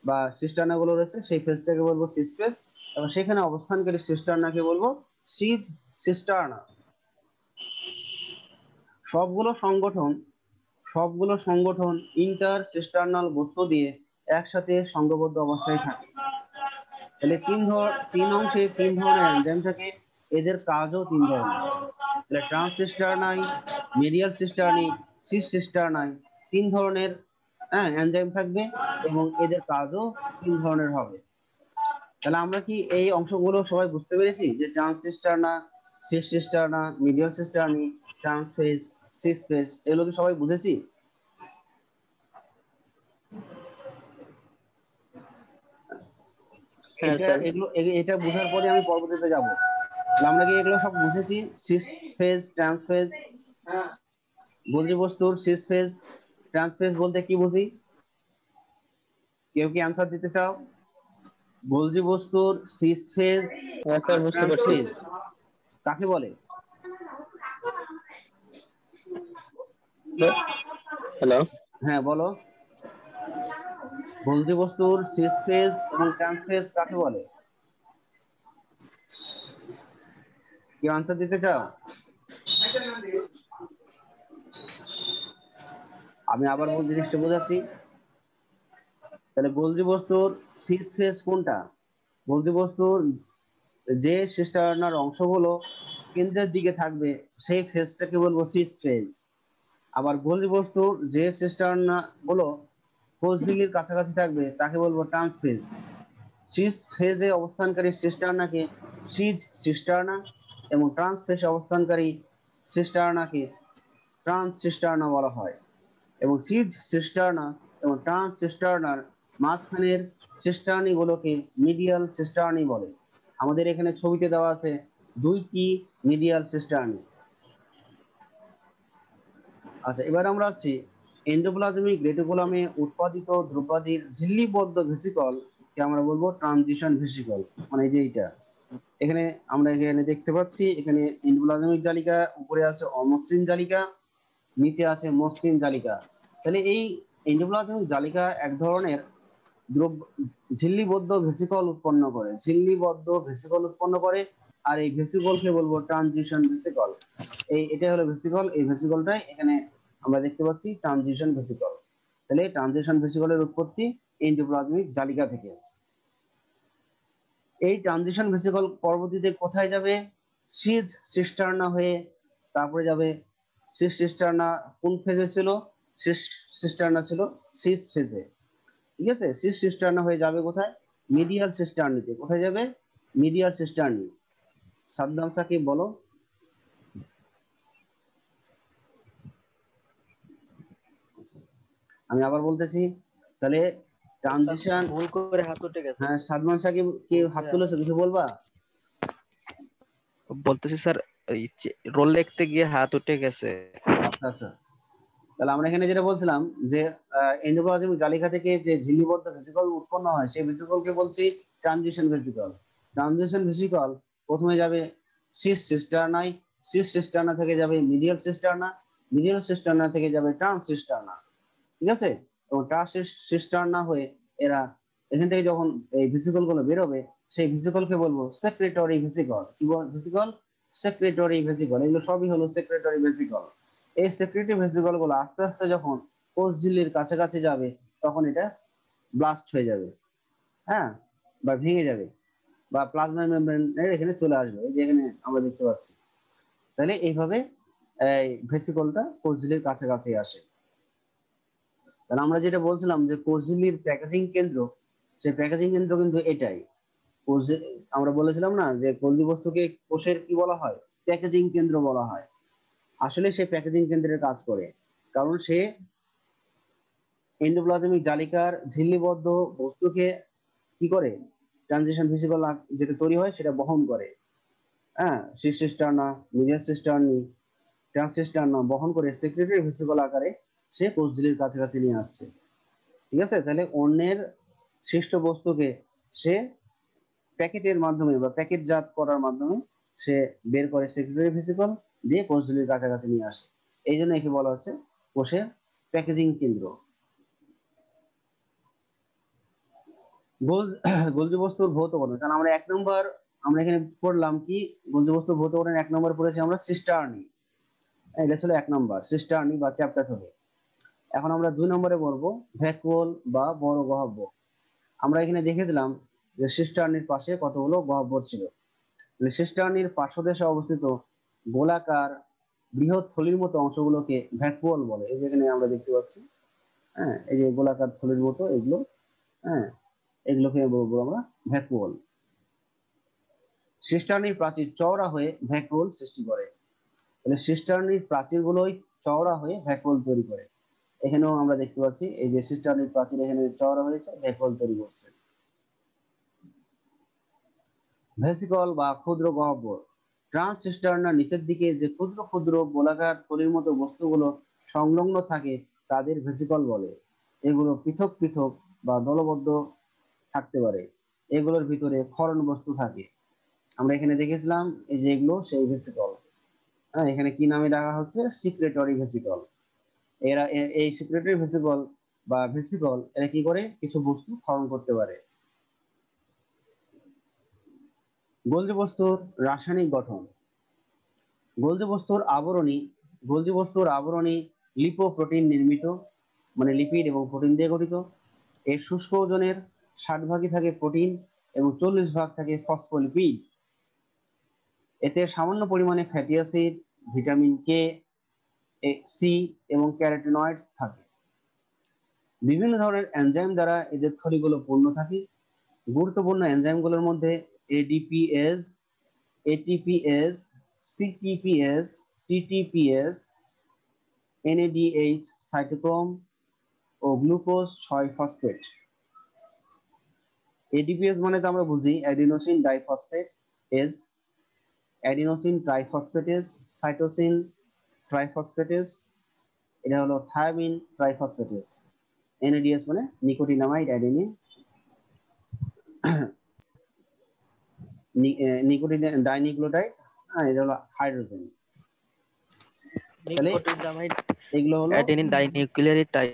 বা সিস্টার্না গুলো রয়েছে সেই ফেজটাকে বলবো সিস ফেজ, এবং সেখানে অবস্থানকারী সিস্টার্নাকে বলবো সিস সিস্টার্না। সবগুলো সংগঠন ইন্টার সিস্টার্নাল বস্তু দিয়ে একসাথে সংঘবদ্ধ অবস্থায় থাকে। তাহলে তিন অংশে 3 ধরনের এনজাইম থাকে, এদের কাজও 3 ধরনের। তাহলে ট্রান্সসিস্টার্নাই, মিডিয়াল সিস্টার্নি, সিস সিস্টার্নাই 3 ধরনের এনজাইম থাকবে এবং এদের কাজও 3 ধরনের হবে। তাহলে আমরা কি এই অংশগুলো সবাই বুঝতে পেরেছি যে trans cisterna, cis cisterna, medial cisternae, trans face, cis face, এগুলো কি সবাই বুঝেছি? হ্যাঁ স্যার। এটা বোঝার পরে আমি পরবর্তীতে যাব। আমরা কি এগুলো সব বুঝেছি? সিস ফেজ, ট্রান্সফেজ, গোলজি বস্তুর সিস ফেজ ট্রান্সফেজ বলতে কি বুঝি? কেউ কি অ্যান্সার দিতে চাও? গোলজি বস্তুর সিস ফেজ হ্যাঁ স্যার, বুঝতে পারছি। ট্রান্সফেজ কাকে বলে? হ্যালো। হ্যাঁ বলো। গোলজি বস্তুর সিস ফেজ এবং ট্রান্সফেজ কাকে বলে? কেউ অ্যান্সার দিতে চাও? আমি আবার জিনিসটা বোঝাচ্ছি। তাহলে গোলজি বস্তুর সিস ফেজ কোনটা? গোলজি বস্তুর যে সিস্টার্নার অংশগুলো কেন্দ্রের দিকে থাকবে সেই ফেজটাকে বলবো সিস ফেজ। আবার গোলজি বস্তুর যে সিস্টার্না গুলো কোষঝিল্লির কাছাকাছি থাকবে তাকে বলবো ট্রান্সফেজ। সিস ফেজে অবস্থানকারী সিস্টার্নাকে সিজ সিস্টার্না এবং ট্রান্স ফেজে অবস্থানকারী সিস্টার্নাকে ট্রান্স সিস্টার্না বলা হয়। এবং সিজ সিস্টার্না এবং ট্রান্স সিস্টার্নার মাঝখানের সিস্টার্নি গুলোকে মিডিয়াল সিস্টার্নি বলে। আমাদের এখানে ছবিতে দেওয়া আছে দুইটি মিডিয়াল সিস্টার্নি। আচ্ছা, এবার আমরা আসছি এন্ডোপ্লাজমিক রেটিকুলামে উৎপাদিত দ্রব্যাদির ঝিল্লিবদ্ধ ভেসিকল কে আমরা বলবো ট্রানজিশন ভেসিকল। মানে এই যে এইটা এখানে আমরা এখানে দেখতে পাচ্ছি, এখানে এন্ডোপ্লাজমিক জালিকা, উপরে আছে অমসৃণ জালিকা, নিচে আছে মসৃণ জালিকা। তাহলে এই এন্ডোপ্লাজমিক জালিকা এক ধরনের দ্রব্য ঝিল্লিবদ্ধ ভেসিকল উৎপন্ন করে, ঝিল্লিবদ্ধ ভেসিকল উৎপন্ন করে। আর এই ভেসিকলকে বলবো ট্রানজিশন ভেসিকল। এটা হলো ভেসিকল, এই ভেসিকলটাই এখানে আমরা দেখতে পাচ্ছি ট্রানজিশন ভেসিকল। তাহলে ট্রানজিশন ভেসিকলের উৎপত্তি এন্ডোপ্লাজমিক জালিকা থেকে। এই ট্রানজিশন ভেসিকল পরবর্তীতে কোথায় যাবে? সিজ সিস্টার্না হয়ে তারপরে যাবে। সিজ সিস্টার্না কোন ফেজে ছিল? সিজ সিস্টার্না ছিল সিজ ফেজে। ঠিক আছে, সিজ সিস্টার্না হয়ে যাবে কোথায়? মিডিয়াল সিস্টার্নিতে। কোথায় যাবে? মিডিয়াল সিস্টার্নি। সাবধানতা কি বলো? আমি আবার বলতেছি, তাহলে ট্রানজিশন। ভুল করে হাত উঠে গেছে। হ্যাঁ, সাদমান সাকিব কি হাত তুলেছো, কিছু বলবা? বলতেছি স্যার, রোল লিখতে গিয়ে হাত উঠে গেছে। আচ্ছা আচ্ছা, তাহলে আমরা এখানে যেটা বলছিলাম যে এন্ডোপ্লাজমিক জালিকা থেকে যে ঝিল্লিবদ্ধ ভেসিকল উৎপন্ন হয় সেই ভেসিকলকে বলছি ট্রানজিশন ভেসিকল। ট্রানজিশন ভেসিকল প্রথমে যাবে সিস সিস্টার্নাই, সিস সিস্টার্না থেকে যাবে মিডিয়াল সিস্টার্না, মিডিয়াল সিস্টার্না থেকে যাবে ট্রান্স সিস্টার্না। ঠিক আছে, এবং ট্রান্স সিস্টার্না হয়ে এরা এখান থেকে যখন এই ভেসিকল গুলো বেরোবে সেই ভেসিকলকে বলবো সেক্রেটরি ভেসিকল। কি ভেসিকল? সেক্রেটরি ভেসিকল। এগুলো সবই হলো সেক্রেটরি ভেসিকল। এই সেক্রেটরি ভেসিকল গুলো আস্তে আস্তে যখন কোষ ঝিল্লির কাছাকাছি যাবে তখন এটা ব্লাস্ট হয়ে যাবে, হ্যাঁ, বা ভেঙে যাবে, বা প্লাজমা মেমব্রেনের এখানে চলে আসবে, এই যে এখানে আমরা দেখতে পাচ্ছি। তাহলে এইভাবে এই ভেসিকলটা কোষ ঝিল্লির কাছাকাছি আসে। তাহলে আমরা যেটা বলছিলাম যে কোষ ঝিল্লির প্যাকেজিং কেন্দ্র, সেই প্যাকেজিং কেন্দ্র কিন্তু এটাই। আমরা বলেছিলাম না যে গোলজি বস্তুকে কোষের কি বলা হয়? প্যাকেজিং কেন্দ্র বলা হয়। আসলে সে প্যাকেজিং কেন্দ্রের কাজ করে, কারণ সে এন্ডোপ্লাজমিক জালিকার ঝিল্লিবদ্ধ বস্তুকে কি করে? ট্রানজিশন ভেসিকল যেটা তৈরি হয় সেটা বহন করে। হ্যাঁ, সিস সিস্টার্না, মিডিয়াল সিস্টার্নি, ট্রান্স সিস্টার্না বহন করে সেক্রেটরি ভেসিকল আকারে সে কোষ ঝিল্লির কাছাকাছি নিয়ে আসছে। ঠিক আছে, তাহলে অন্যের সৃষ্ট বস্তুকে সে প্যাকেটের মাধ্যমে বা প্যাকেটজাত করার মাধ্যমে সে বের করে সেক্রেটরি ভেসিকল দিয়ে কোষ ঝিল্লির কাছাকাছি নিয়ে আসে। এই জন্য একে বলা হচ্ছে কোষের প্যাকেজিং কেন্দ্র। গোলজি বস্তুর ভৌত গঠন, কারণ আমরা এক নম্বর আমরা এখানে পড়লাম কি? গোলজি বস্তুর ভৌত গঠন এক নম্বর পড়েছি আমরা সিস্টার্নি। এটা ছিল এক নম্বর সিস্টার্নি বা চ্যাপ্টার থেকে। এখন আমরা 2 নম্বরে পড়বো ভ্যাকুওল বা বড় গহ্বর। আমরা এখানে দেখেছিলাম যে সিস্টার্নির পাশে কতগুলো গহ্বর ছিল। সিস্টার্নির পার্শ্বদেশে অবস্থিত গোলাকার বৃহৎ থলির মতো অংশগুলোকে ভ্যাকুওল বলে। এই যেখানে আমরা দেখতে পাচ্ছি, হ্যাঁ, এই যে গোলাকার থলির মতো এগুলো, হ্যাঁ, এগুলোকে বলবো আমরা ভ্যাকুওল। সিস্টার্নির প্রাচীর চওড়া হয়ে ভ্যাকুওল সৃষ্টি করে। তাহলে সিস্টার্নির প্রাচীর গুলোই চওড়া হয়ে ভ্যাকুওল তৈরি করে। এখানেও আমরা দেখতে পাচ্ছি এই যে সিস্টার্নির প্রাচীর এখানে চওড়া হয়েছে, ভ্যাকুওল তৈরি করছে। ভেসিকল বা ক্ষুদ্র গহ্বর। ট্রান্স সিস্টার্নার নিচের দিকে যে ক্ষুদ্র ক্ষুদ্র গোলাকার থলির মতো বস্তুগুলো সংলগ্ন থাকে তাদের ভেসিকল বলে। এগুলো পৃথক পৃথক বা দলবদ্ধ থাকতে পারে। এগুলোর ভিতরে ক্ষরণ বস্তু থাকে। আমরা এখানে দেখেছিলাম এই যে এগুলো সেই ভেসিকল। হ্যাঁ, এখানে কি নামে ডাকা হচ্ছে? Secretory vesicle. এরা এই সিক্রেটরি ভেসিকল বা ভেসিকল এরা কি করে? কিছু বস্তু ক্ষরণ করতে পারে। গোলজি বস্তুর রাসায়নিক গঠন। গোলজি বস্তুর আবরণী লিপোপ্রোটিন নির্মিত। মানে লিপিড এবং প্রোটিন দিয়ে গঠিত। এর শুষ্ক ওজনের 60 ভাগই থাকে প্রোটিন এবং 40 ভাগ থাকে ফসফোলিপিড। এতে সামান্য পরিমাণে fatty acid, vitamin K, C এবং ক্যারোটিনয়েড থাকে। বিভিন্ন ধরনের এনজাইম দ্বারা এদের থলিগুলো পূর্ণ থাকে। গুরুত্বপূর্ণ এনজাইমগুলোর মধ্যে এডিপিএস, এটিপিএস, সিটিপিএস, টিটিপিএস, এনএডিএইচ, সাইটোক্রোম ও গ্লুকোজ 6 ফসফেট। এডিপিএস মানে তো আমরা বুঝি অ্যাডিনোসিন ডাইফসফেটেজ, অ্যাডিনোসিন ট্রাইফসফেটেজ, সাইটোসিন ট্রাইফসফেটেজ, এটা হলো থায়ামিন ট্রাইফসফেটেজ। এনএডিএস মানে নিকোটিনামাইড অ্যাডেনিন, নিকোটিন ডাইনিউক্লিওটাইড, এটা হলো হাইড্রোজেন। তাহলে নিকোটিনামাইড এগুলো হলো অ্যাডেনিন ডাইনিউক্লিয়ারিটাইড।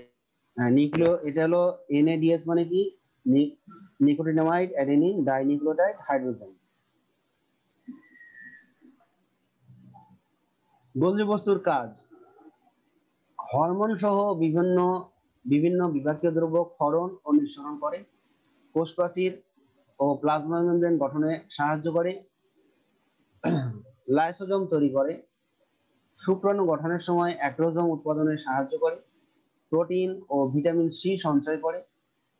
নিউক্লিও, এটা হলো এনএডিএস মানে কি nicotinamide adenine dinucleotide hydrogen. Golgi বস্তুর কাজ: হরমোন সহ বিভিন্ন বিভিন্ন বিপাকীয় দ্রব্য ক্ষরণ ও নিঃসরণ করে, কোষ প্রাচীর ও প্লাজমা মেমব্রেন গঠনে সাহায্য করে, লাইসোজোম তৈরি করে, শুক্রাণু গঠনের সময় অ্যাক্রোজোম উৎপাদনে সাহায্য করে, প্রোটিন ও ভিটামিন সি সঞ্চয় করে,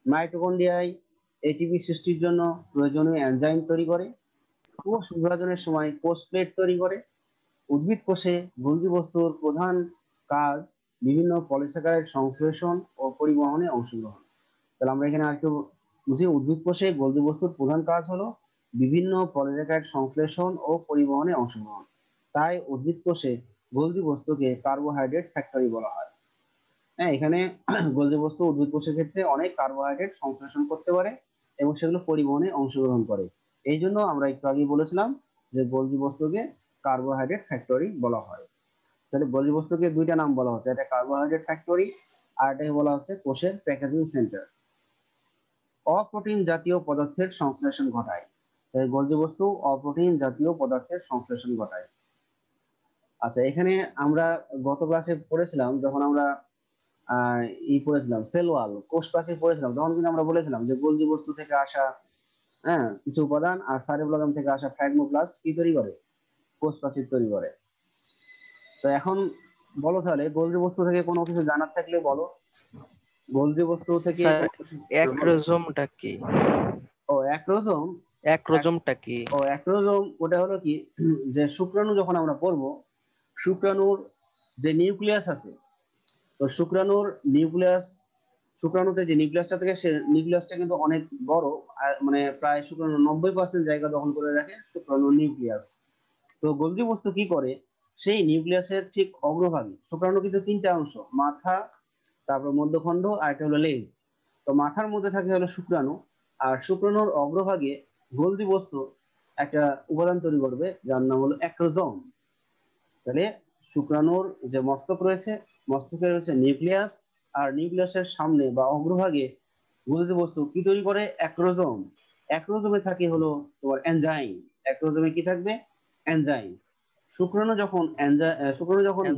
মাইটোকন্ড্রিয়ায় এটিপি সৃষ্টির জন্য প্রয়োজনীয় এনজাইম তৈরি করে, কোষ বিভাজনের সময় কোষ প্লেট তৈরি করে। উদ্ভিদ কোষে গোলজি বস্তুর প্রধান কাজ বিভিন্ন পলিস্যাকারাইড সংশ্লেষণ ও পরিবহনে অংশগ্রহণ। তাহলে আমরা এখানে আরেকটু বুঝি, উদ্ভিদ কোষে গোলজি বস্তুর প্রধান কাজ হলো বিভিন্ন পলিস্যাকারাইড সংশ্লেষণ ও পরিবহনে অংশগ্রহণ। তাই উদ্ভিদ কোষে গোলজি বস্তুকে কার্বোহাইড্রেট ফ্যাক্টরি বলা হয়। হ্যাঁ, এখানে গোলজি বস্তু উদ্ভিদ কোষের ক্ষেত্রে অনেক কার্বোহাইড্রেট সংশ্লেষণ করতে পারে এবং সেগুলো পরিবহনে অংশগ্রহণ করে। এই জন্য আমরা একটু আগে বলেছিলাম যে গোলজি বস্তুকে কার্বোহাইড্রেট ফ্যাক্টরি বলা হয়। তাহলে গোলজি বস্তুকে দুইটা নাম বলা হচ্ছে, একটা কার্বোহাইড্রেট ফ্যাক্টরি আর এটাকে বলা হচ্ছে কোষের প্যাকেজিং সেন্টার। অপ্রোটিন জাতীয় পদার্থের সংশ্লেষণ ঘটায়। গোলজি বস্তু অপ্রোটিন জাতীয় পদার্থের সংশ্লেষণ ঘটায়। আচ্ছা, এখানে আমরা গত ক্লাসে পড়েছিলাম, যখন আমরা পড়েছিলাম সেল ওয়াল, কোষ প্রাচীর পড়েছিলাম, তখন কিন্তু আমরা বলেছিলাম যে গোলজি বস্তু থেকে আসা কিছু উপাদান আর সাইটোপ্লাজম থেকে আসা ফ্রাগমোপ্লাস্ট কি তৈরি করে? কোষ প্রাচীর তৈরি করে। তো এখন বলো তাহলে গোলজি বস্তু থেকে কোনো কিছু জানার থাকলে বলো। গোলজি বস্তু থেকে অ্যাক্রোজোমটা কি? ও অ্যাক্রোজোম, অ্যাক্রোজোমটা কি? ও অ্যাক্রোজোম ওটা হলো কি, যে শুক্রাণু যখন আমরা পড়বো, শুক্রাণুর যে নিউক্লিয়াস আছে, তো শুক্রাণুর নিউক্লিয়াস, শুক্রাণুতে যে নিউক্লিয়াসটা থাকে সে নিউক্লিয়াসটা কিন্তু অনেক বড়, আর মানে প্রায় শুক্রাণু 90% জায়গা দখল করে রাখে শুক্রাণুর নিউক্লিয়াস। তো গোলজি বস্তু কি করে, সেই নিউক্লিয়াসের ঠিক অগ্রভাগে, শুক্রাণু কিন্তু তিনটা অংশ, মাথা, তারপর মধ্যখণ্ড আর একটা হলো লেজ। তো মাথার মধ্যে থাকে হলো শুক্রাণু, আর শুক্রাণুর অগ্রভাগে গোলজি বস্তু একটা উপাদান তৈরি করবে যার নাম হলো অ্যাক্রোজোম। তাহলে শুক্রাণুর যে মস্তক রয়েছে, মস্তকে রয়েছে নিউক্লিয়াস, আর নিউক্লিয়াসের সামনে বা অগ্রভাগে গোলজি বস্তু কি তৈরি করে? অ্যাক্রোজোম। অ্যাক্রোজোমে থাকে হলো তোমার এনজাইম। অ্যাক্রোজোমে কি থাকবে? এনজাইম। শুক্রাণু যখন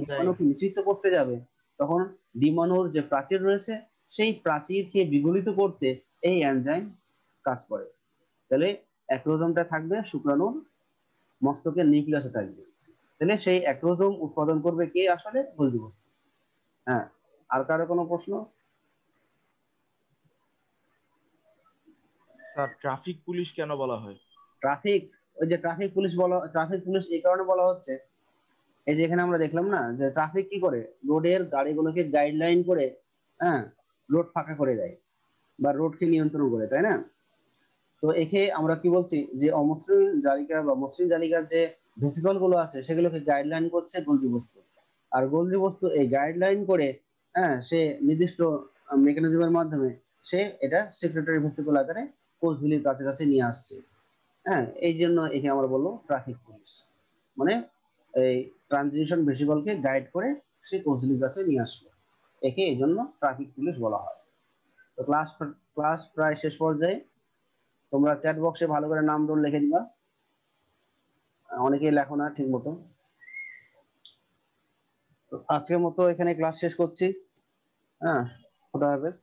ডিম্বাণুকে নিষিক্ত করতে যাবে, তখন ডিম্বাণুর যে প্রাচীর রয়েছে সেই প্রাচীরকে বিগলিত করতে এই এনজাইম কাজ করে। তাহলে অ্যাক্রোজোমটা থাকবে শুক্রাণুর মস্তকের নিউক্লিয়াসে থাকবে। তাহলে সেই অ্যাক্রোজোম উৎপাদন করবে কে? আসলে গোলজি বস্তু। হ্যাঁ, আর কারো কোনো প্রশ্ন? স্যার, ট্রাফিক পুলিশ কেন বলা হয়? ট্রাফিক, ওই যে ট্রাফিক পুলিশ বলা, ট্রাফিক পুলিশ এই কারণে বলা হচ্ছে, এই যে এখানে আমরা দেখলাম না যে ট্রাফিক কি করে, রোডের গাড়িগুলোকে গাইডলাইন করে, হ্যাঁ, রোড ফাঁকা করে দেয় বা রোডকে নিয়ন্ত্রণ করে, তাই না? তো একে আমরা কি বলছি, যে অমসৃণ জালিকা বা মসৃণ জালিকার যে ভেসিকল গুলো আছে সেগুলোকে গাইডলাইন করছে গোলজি বস্তু। আর গোলজি বস্তু এই গাইডলাইন করে, সে নির্দিষ্ট মেকানিজমের মাধ্যমে সে এটা সেক্রেটারি ভেসিকল আকারে কোষঝিলির কাছাকাছি নিয়ে আসছে। এই জন্য একে আমরা বলবো ট্রাফিক পুলিশ, মানে এই ট্রানজিশন ভেসিকলকে গাইড করে সে কোষঝিলির কাছে নিয়ে আসলো, একে এই জন্য ট্রাফিক পুলিশ বলা হয়। তো ক্লাস প্রায় শেষ পর্যায়ে, তোমরা চ্যাট বক্সে ভালো করে নাম রোল লিখে দিবা, অনেকেই লেখো না ঠিক মতো। আজকের মতো এখানে ক্লাস শেষ করছি। হ্যাঁ, খোদা হাফেজ।